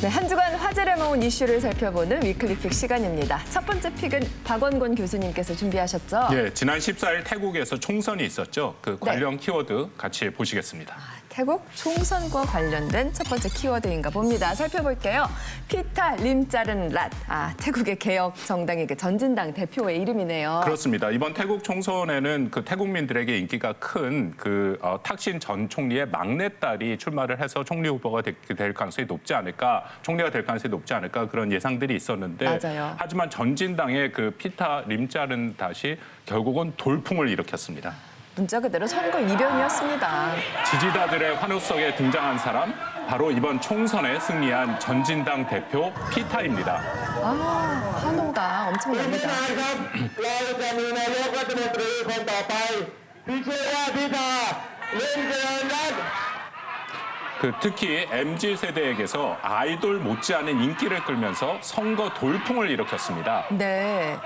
한 주간 화제를 모은 이슈를 살펴보는 위클리픽 시간입니다. 첫 번째 픽은 박원곤 교수님께서 준비하셨죠? 예, 지난 14일 태국에서 총선이 있었죠. 그 관련 키워드 같이 보시겠습니다. 태국 총선과 관련된 첫 번째 키워드인가 봅니다. 살펴볼게요. 피타 림자른 랏. 태국의 개혁 정당의 그 전진당 대표의 이름이네요. 그렇습니다. 이번 태국 총선에는 그 태국민들에게 인기가 큰 탁신 전 총리의 막내딸이 출마를 해서 총리 후보가 될 가능성이 높지 않을까, 총리가 될 가능성이 높지 않을까 그런 예상들이 있었는데, 맞아요. 하지만 전진당의 그 피타 림자른 닷이 결국은 돌풍을 일으켰습니다. 문자 그대로 선거 이변이었습니다. 지지자들의 환호성에 등장한 사람, 바로 이번 총선에 승리한 전진당 대표 피타입니다. 환호가 엄청납니다. 특히 MZ세대에게서 아이돌 못지않은 인기를 끌면서 선거 돌풍을 일으켰습니다. 네,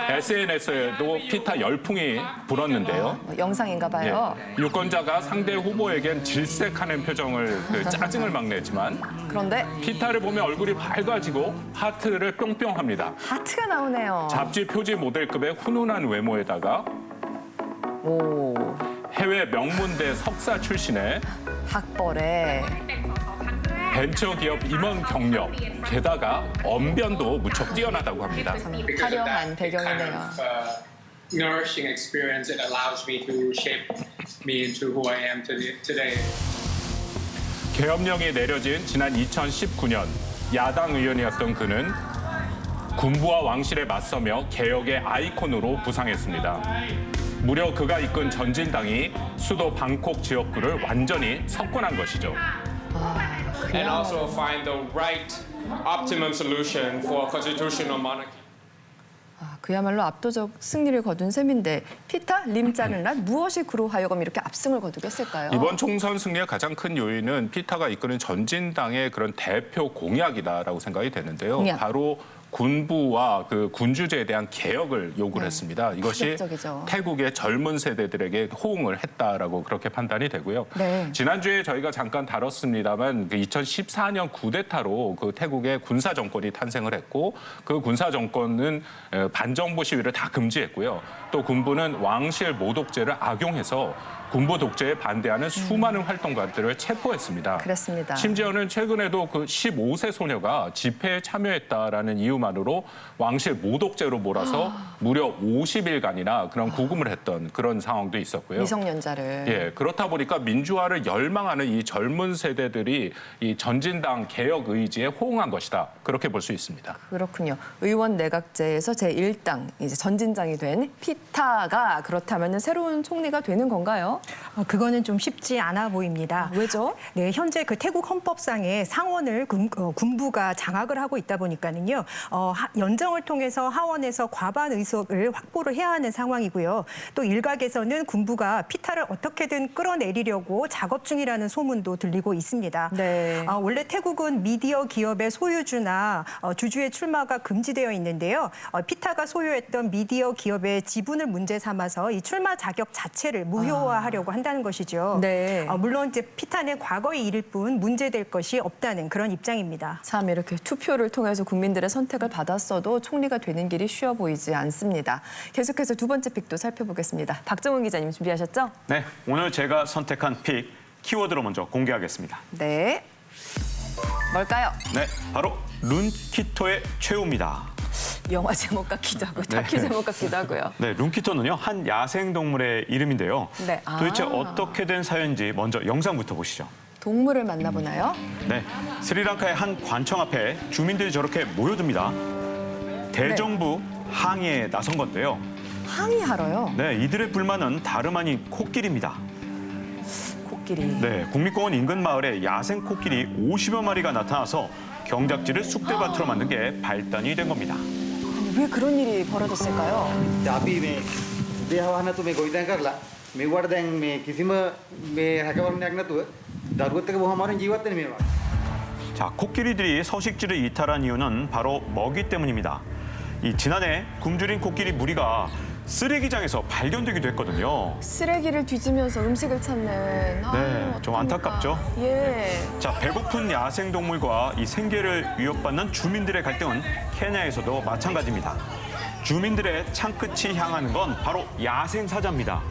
SNS에도 피타 열풍이 불었는데요. 영상인가 봐요. 유권자가 상대 후보에겐 질색하는 표정을 짜증을 막 내지만 그런데 피타를 보면 얼굴이 밝아지고 하트를 뿅뿅합니다. 하트가 나오네요. 잡지 표지 모델급의 훈훈한 외모에다가 오, 해외 명문대 석사 출신의 학벌에 벤처기업 임원 경력, 게다가 언변도 무척 뛰어나다고 합니다. 화려한 배경이네요. nourishing experience it allows me to shape me into who I am today. 계엄령이 내려진 지난 2019년 야당 의원이었던 그는 군부와 왕실에 맞서며 개혁의 아이콘으로 부상했습니다. 무려 그가 이끈 전진당이 수도 방콕 지역구를 완전히 석권한 것이죠. And also find the right optimum solution for constitutional monarchy. 그야말로 압도적 승리를 거둔 셈인데 피타 림자른 랏 무엇이 그로 하여금 이렇게 압승을 거두게 했을까요? 이번 총선 승리의 가장 큰 요인은 피타가 이끄는 전진당의 그런 대표 공약이다라고 생각이 되는데요. 공약. 바로 군부와 그 군주제에 대한 개혁을 요구를 했습니다. 이것이 파격적이죠. 태국의 젊은 세대들에게 호응을 했다라고 그렇게 판단이 되고요. 네. 지난주에 저희가 잠깐 다뤘습니다만 그 2014년 쿠데타로 그 태국의 군사 정권이 탄생을 했고, 그 군사 정권은 반정부 시위를 다 금지했고요. 또 군부는 왕실 모독죄를 악용해서 군부 독재에 반대하는 수많은 활동가들을 체포했습니다. 그렇습니다. 심지어는 최근에도 그 15세 소녀가 집회에 참여했다라는 이유만으로 왕실 모독죄로 몰아서 무려 50일간이나 그런 구금을 했던 그런 상황도 있었고요. 미성년자를. 예, 그렇다 보니까 민주화를 열망하는 이 젊은 세대들이 이 전진당 개혁 의지에 호응한 것이다. 그렇게 볼 수 있습니다. 그렇군요. 의원 내각제에서 제1당 이제 전진당이 된 피타가 그렇다면 새로운 총리가 되는 건가요? 그거는 좀 쉽지 않아 보입니다. 왜죠? 네, 현재 그 태국 헌법상의 상원을 군부가 장악을 하고 있다 보니까는요. 연정을 통해서 하원에서 과반 의석을 확보를 해야 하는 상황이고요. 또 일각에서는 군부가 피타를 어떻게든 끌어내리려고 작업 중이라는 소문도 들리고 있습니다. 네. 원래 태국은 미디어 기업의 소유주나 주주의 출마가 금지되어 있는데요. 피타가 소유했던 미디어 기업의 지분을 문제 삼아서 이 출마 자격 자체를 무효화하려고 한다는 것이죠. 네. 물론 이제 피타는 과거의 일일 뿐 문제될 것이 없다는 그런 입장입니다. 참 이렇게 투표를 통해서 국민들의 선택을 받았어도 총리가 되는 길이 쉬워 보이지 않습니다. 계속해서 두 번째 픽도 살펴보겠습니다. 박정훈 기자님 준비하셨죠? 네, 오늘 제가 선택한 픽 키워드로 먼저 공개하겠습니다. 네. 뭘까요? 네, 바로 룬키토의 최후입니다. 영화 제목 같기도 하고 다큐 제목 같기도 하고요. 네, 룬키토는요, 한 야생동물의 이름인데요. 네. 도대체 어떻게 된 사연인지 먼저 영상부터 보시죠. 동물을 만나보나요? 네, 스리랑카의 한 관청 앞에 주민들이 저렇게 모여듭니다. 대정부 항의에 나선 건데요. 항의하러요. 네, 이들의 불만은 다름 아닌 코끼리입니다. 코끼리. 네, 국립공원 인근 마을에 야생 코끼리 50여 마리가 나타나서 경작지를 쑥대밭으로 만든 게 발단이 된 겁니다. 아니, 왜 그런 일이 벌어졌을까요? चाबी में देहावाना तो मैं गोइदा कर ला मैं वर्देंग में किसी में मैं हकावर में ना तो दारुत के वो हमारे जीवत नहीं मेरा 자, 코끼리들이 서식지를 이탈한 이유는 바로 먹이 때문입니다. 이 지난해 굶주린 코끼리 무리가 쓰레기장에서 발견되기도 했거든요. 쓰레기를 뒤지면서 음식을 찾는. 네, 좀 안타깝죠? 예. 자, 배고픈 야생동물과 이 생계를 위협받는 주민들의 갈등은 케냐에서도 마찬가지입니다. 주민들의 창끝이 향하는 건 바로 야생사자입니다.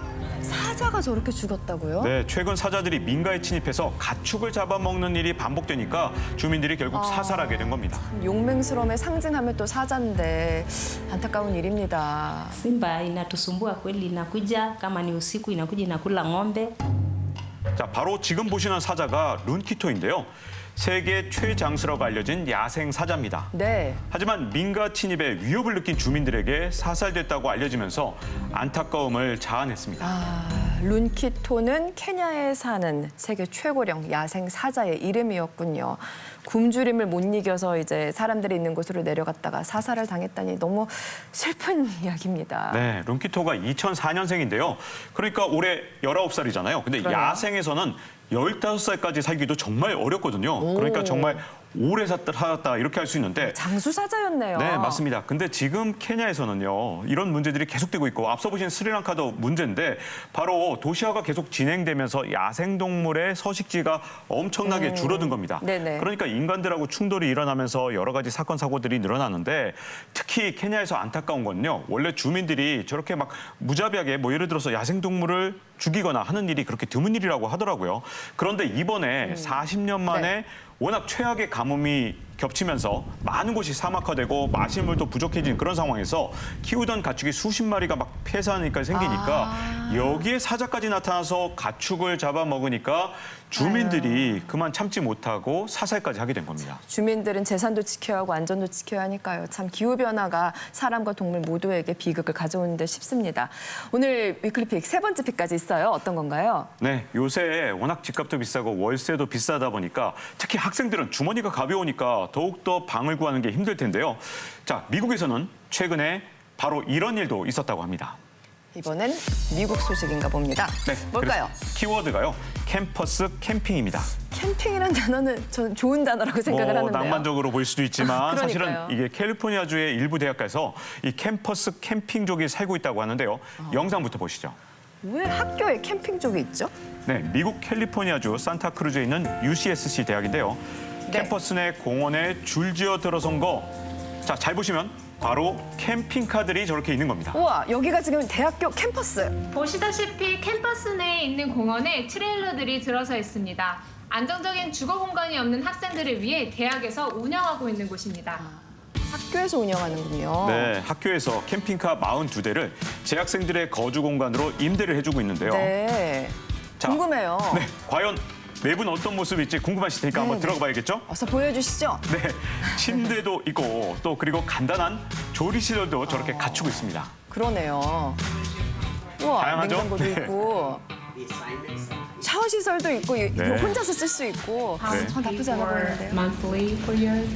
사자가 저렇게 죽었다고요? 네, 최근 사자들이 민가에 침입해서 가축을 잡아먹는 일이 반복되니까 주민들이 결국 사살하게 된 겁니다. 용맹스러움의 상징하면 또 사자인데 안타까운 일입니다. Simba inatusumbua kweli, inakuja kama ni usiku, inakuja inakula ng'ombe. 자, 바로 지금 보시는 사자가 룬키토인데요. 세계 최장수라고 알려진 야생 사자입니다. 네. 하지만 민가 침입에 위협을 느낀 주민들에게 사살됐다고 알려지면서 안타까움을 자아냈습니다. 룬키토는 케냐에 사는 세계 최고령 야생 사자의 이름이었군요. 굶주림을 못 이겨서 이제 사람들이 있는 곳으로 내려갔다가 사살을 당했다니 너무 슬픈 이야기입니다. 네, 룬키토가 2004년생인데요. 그러니까 올해 19살이잖아요. 근데 그러네요. 야생에서는 15살까지 살기도 정말 어렵거든요. 그러니까 정말 오래 살았다 이렇게 할 수 있는데 장수 사자였네요. 네, 맞습니다. 근데 지금 케냐에서는요, 이런 문제들이 계속되고 있고 앞서 보신 스리랑카도 문제인데 바로 도시화가 계속 진행되면서 야생동물의 서식지가 엄청나게 줄어든 겁니다. 네네. 그러니까 인간들하고 충돌이 일어나면서 여러 가지 사건, 사고들이 늘어나는데 특히 케냐에서 안타까운 건요, 원래 주민들이 저렇게 막 무자비하게 뭐 예를 들어서 야생동물을 죽이거나 하는 일이 그렇게 드문 일이라고 하더라고요. 그런데 이번에 40년 만에 네. 워낙 최악의 가뭄이 겹치면서 많은 곳이 사막화되고 마실 물도 부족해진 그런 상황에서 키우던 가축이 수십 마리가 막 폐사하니까 생기니까 여기에 사자까지 나타나서 가축을 잡아먹으니까 주민들이 그만 참지 못하고 사살까지 하게 된 겁니다. 주민들은 재산도 지켜야 하고 안전도 지켜야 하니까요. 참 기후변화가 사람과 동물 모두에게 비극을 가져오는데 싶습니다. 오늘 위클리픽 세 번째 픽까지 있어요. 어떤 건가요? 네, 요새 워낙 집값도 비싸고 월세도 비싸다 보니까 특히 학생들은 주머니가 가벼우니까 더욱더 방을 구하는 게 힘들 텐데요. 자, 미국에서는 최근에 바로 이런 일도 있었다고 합니다. 이번엔 미국 소식인가 봅니다. 네, 뭘까요? 그래서 키워드가요. 캠퍼스 캠핑입니다. 캠핑이라는 단어는 전 좋은 단어라고 생각을 하는데요. 낭만적으로 보일 수도 있지만 사실은 그러니까요. 이게 캘리포니아주의 일부 대학가에서 이 캠퍼스 캠핑족이 살고 있다고 하는데요. 영상부터 보시죠. 왜 학교에 캠핑족이 있죠? 네, 미국 캘리포니아주 산타크루즈에 있는 UCSC 대학인데요. 네. 캠퍼스 내 공원에 줄지어 들어선 거. 자, 잘 보시면 바로 캠핑카들이 저렇게 있는 겁니다. 우와, 여기가 지금 대학교 캠퍼스. 보시다시피 캠퍼스 내에 있는 공원에 트레일러들이 들어서 있습니다. 안정적인 주거 공간이 없는 학생들을 위해 대학에서 운영하고 있는 곳입니다. 학교에서 운영하는군요. 네, 학교에서 캠핑카 42대를 재학생들의 거주 공간으로 임대를 해주고 있는데요. 네. 자, 궁금해요. 네, 과연 내부는 어떤 모습일지 궁금하실 테니까 한번 네. 들어가 봐야겠죠? 어서 보여주시죠. 네, 침대도 있고 또 그리고 간단한 조리 시설도 저렇게 갖추고 있습니다. 그러네요. 우와, 다양하죠? 냉장고도 네. 있고 샤워 시설도 있고 네. 혼자서 쓸 수 있고 나쁘지 않아 보이는데요. Monthly for your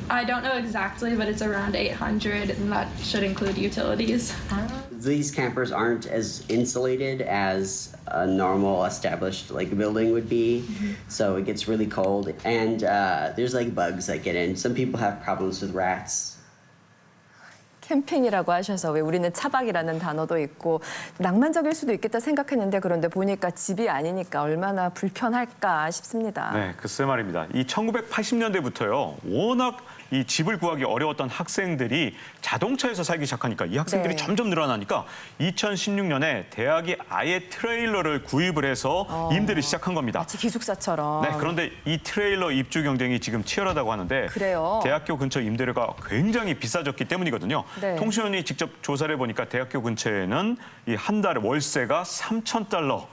I don't know exactly, but it's around 800, and that should include utilities. These campers aren't as insulated as a normal established like building would be, so it gets really cold, and there's like bugs that get in. Some people have problems with rats. 캠핑이라고 하셔서 왜 우리는 차박이라는 단어도 있고 낭만적일 수도 있겠다 생각했는데 그런데 보니까 집이 아니니까 얼마나 불편할까 싶습니다. 네, 글쎄 말입니다. 이 1980년대부터요. 워낙 이 집을 구하기 어려웠던 학생들이 자동차에서 살기 시작하니까 이 학생들이 네. 점점 늘어나니까 2016년에 대학이 아예 트레일러를 구입을 해서 임대를 시작한 겁니다. 마치 기숙사처럼. 네, 그런데 이 트레일러 입주 경쟁이 지금 치열하다고 하는데 그래요? 대학교 근처 임대료가 굉장히 비싸졌기 때문이거든요. 네. 통신원이 직접 조사를 해보니까 대학교 근처에는 이 한 달에 월세가 $3,000,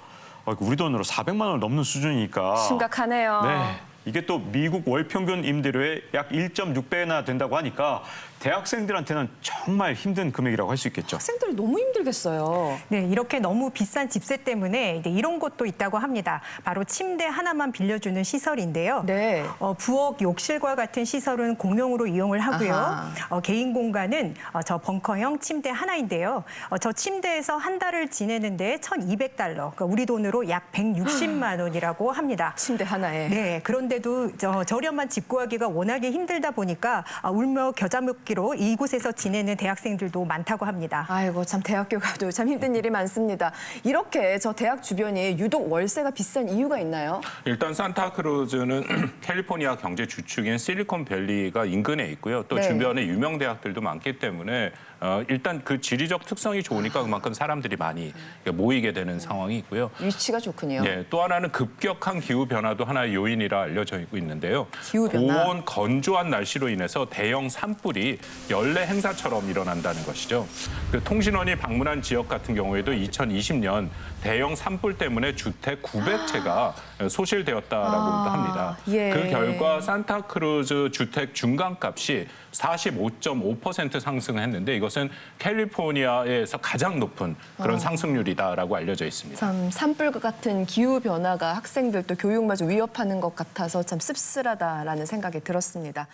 우리 돈으로 400만 원을 넘는 수준이니까 심각하네요. 네. 이게 또 미국 월 평균 임대료의 약 1.6배나 된다고 하니까 대학생들한테는 정말 힘든 금액이라고 할 수 있겠죠. 학생들 너무 힘들겠어요. 네, 이렇게 너무 비싼 집세 때문에 이제 이런 것도 있다고 합니다. 바로 침대 하나만 빌려주는 시설인데요. 네. 부엌, 욕실과 같은 시설은 공용으로 이용을 하고요. 아하. 개인 공간은 저 벙커형 침대 하나인데요. 저 침대에서 한 달을 지내는데 $1,200, 그러니까 우리 돈으로 약 160만 원이라고 합니다. 침대 하나에. 네, 그런데 아무래도 저렴한 집 구하기가 워낙에 힘들다 보니까 울며 겨자 먹기로 이곳에서 지내는 대학생들도 많다고 합니다. 아이고 참 대학교 가도 참 힘든 일이 많습니다. 이렇게 저 대학 주변이 유독 월세가 비싼 이유가 있나요? 일단 산타크루즈는 캘리포니아 경제 주축인 실리콘밸리가 인근에 있고요. 또 네. 주변에 유명 대학들도 많기 때문에 일단 그 지리적 특성이 좋으니까 그만큼 사람들이 많이 모이게 되는 상황이 있고요. 위치가 좋군요. 예, 또 하나는 급격한 기후 변화도 하나의 요인이라 알려져 있는데요. 기후 변화. 고온 건조한 날씨로 인해서 대형 산불이 연례 행사처럼 일어난다는 것이죠. 그 통신원이 방문한 지역 같은 경우에도 2020년 대형 산불 때문에 주택 900채가 소실되었다라고도 합니다. 예. 그 결과 산타크루즈 주택 중간값이 45.5% 상승했는데 이것은 캘리포니아에서 가장 높은 그런 상승률이다라고 알려져 있습니다. 참 산불과 같은 기후 변화가 학생들 또 교육마저 위협하는 것 같아서 참 씁쓸하다라는 생각이 들었습니다.